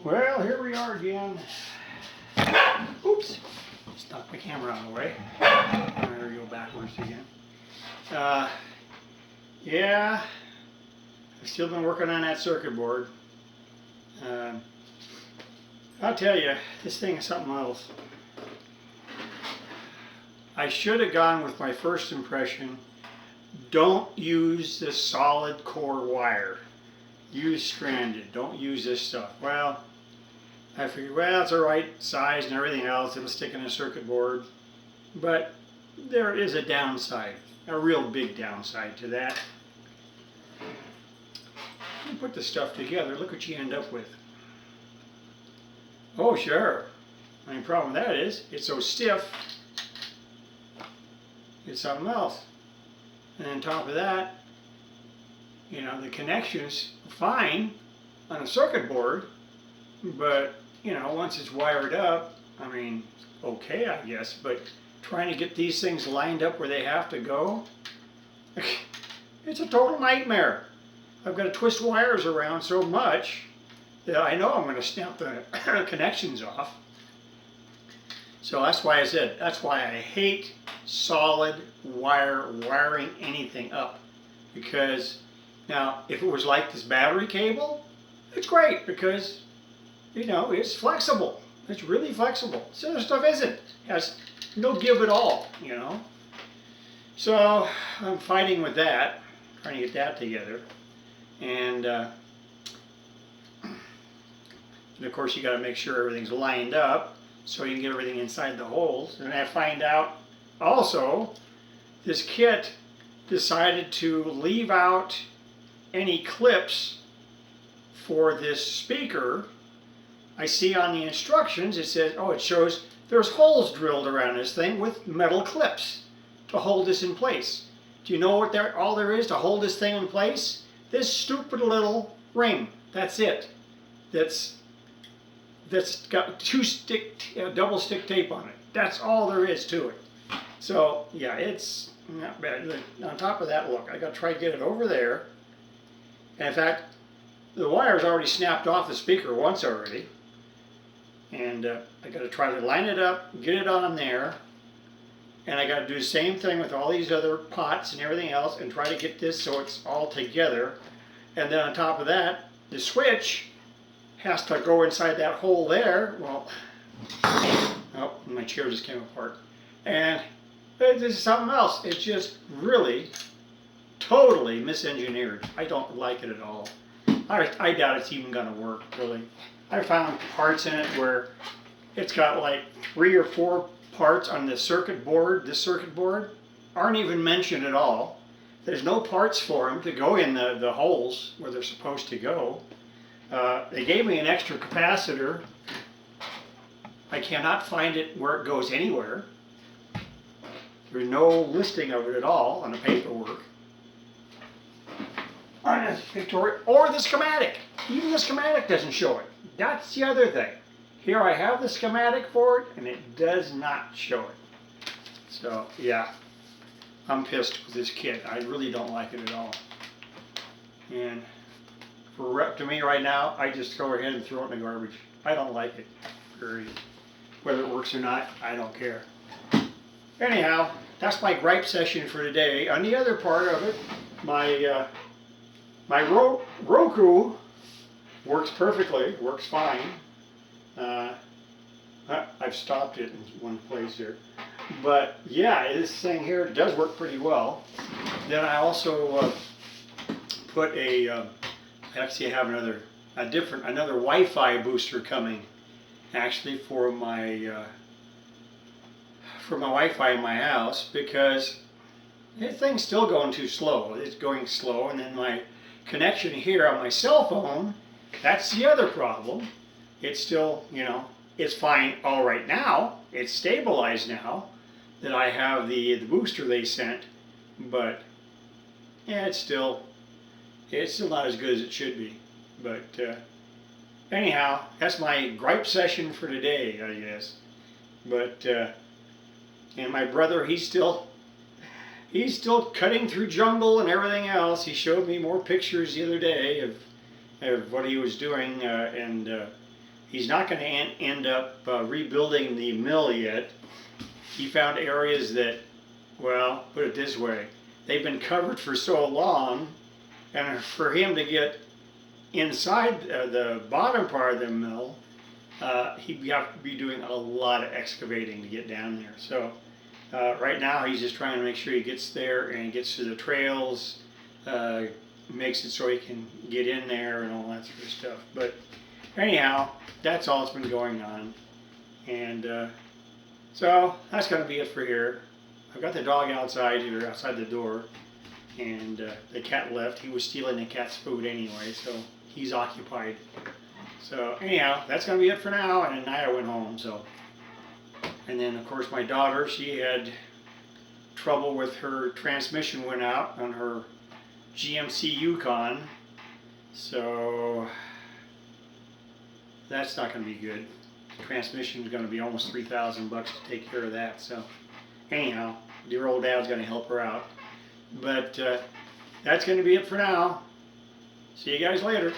Well, here we are again. Oops, stuck my camera out of the way. There we go, backwards again. Yeah, I've still been working on that circuit board. I'll tell you, this thing is something else. I should have gone with my first impression. Don't use this solid core wire. Use stranded. Don't use this stuff. Well, I figured, well, it's the right size and everything else. It'll stick in a circuit board. But there is a downside, a real big downside to that. You put the stuff together, look what you end up with. Oh, sure. The only problem with that is it's so stiff, it's something else. And on top of that, you know, the connection's fine on a circuit board, but, you know, once it's wired up, I mean, okay, I guess, but trying to get these things lined up where they have to go, it's a total nightmare. I've got to twist wires around so much that I know I'm going to snap the connections off. So that's why I said, that's why I hate solid wiring anything up. Because now, if it was like this battery cable, it's great because, you know, it's flexible. It's really flexible. This other stuff isn't. It has no give at all, you know. So I'm fighting with that, trying to get that together. And of course you got to make sure everything's lined up so you can get everything inside the holes. And I find out also this kit decided to leave out any clips for this speaker. I see on the instructions it says, oh, it shows there's holes drilled around this thing with metal clips to hold this in place. Do you know what all there is to hold this thing in place? This stupid little ring. That's it. That's got double stick tape on it. That's all there is to it. So yeah, it's not bad. On top of that, look, I got to try to get it over there. And in fact, the wire's already snapped off the speaker once already. And I got to try to line it up, get it on there. And I got to do the same thing with all these other pots and everything else and try to get this so it's all together. And then on top of that, the switch has to go inside that hole there. Well, oh, my chair just came apart. And this is something else. It's just really totally misengineered. I don't like it at all. I doubt it's even going to work, really. I found parts in it where it's got like 3 or 4 parts on the circuit board. This circuit board aren't even mentioned at all. There's no parts for them to go in the holes where they're supposed to go. They gave me an extra capacitor. I cannot find it where it goes anywhere. There's no listing of it at all on the paperwork. On the pictorial or the schematic. Even the schematic doesn't show it. That's the other thing. Here I have the schematic for it and it does not show it. So yeah, I'm pissed with this kit. I really don't like it at all. And to me right now, I just go ahead and throw it in the garbage. I don't like it. Period. Whether it works or not, I don't care. Anyhow, that's my gripe session for today. On the other part of it, my Roku works perfectly, works fine. I've stopped it in one place here. But yeah, this thing here does work pretty well. Then I also put actually I have another Wi-Fi booster coming, actually for my Wi-Fi in my house, because this thing's still going too slow. It's going slow, and then my connection here on my cell phone, that's the other problem. It's still, you know, it's fine all right now. It's stabilized now that I have the booster they sent, but yeah, it's still not as good as it should be. But anyhow, that's my gripe session for today, I guess. But and my brother, he's still cutting through jungle and everything else. He showed me more pictures the other day of what he was doing, and He's not going to end up rebuilding the mill yet. He found areas that, well, put it this way, they've been covered for so long, and for him to get inside the bottom part of the mill, he'd have to be doing a lot of excavating to get down there. So right now he's just trying to make sure he gets there and gets to the trails, makes it so he can get in there and all that sort of stuff. But anyhow, that's all that's been going on. And so that's going to be it for here. I've got the dog outside here, outside the door, and the cat left. He was stealing the cat's food anyway, so he's occupied. So anyhow, that's going to be it for now, and then Naya went home. So, and then of course my daughter, she had trouble with her transmission, went out on her GMC Yukon, so that's not going to be good. The transmission is going to be almost $3,000 to take care of that. So anyhow, dear old dad's going to help her out. But that's going to be it for now. See you guys later.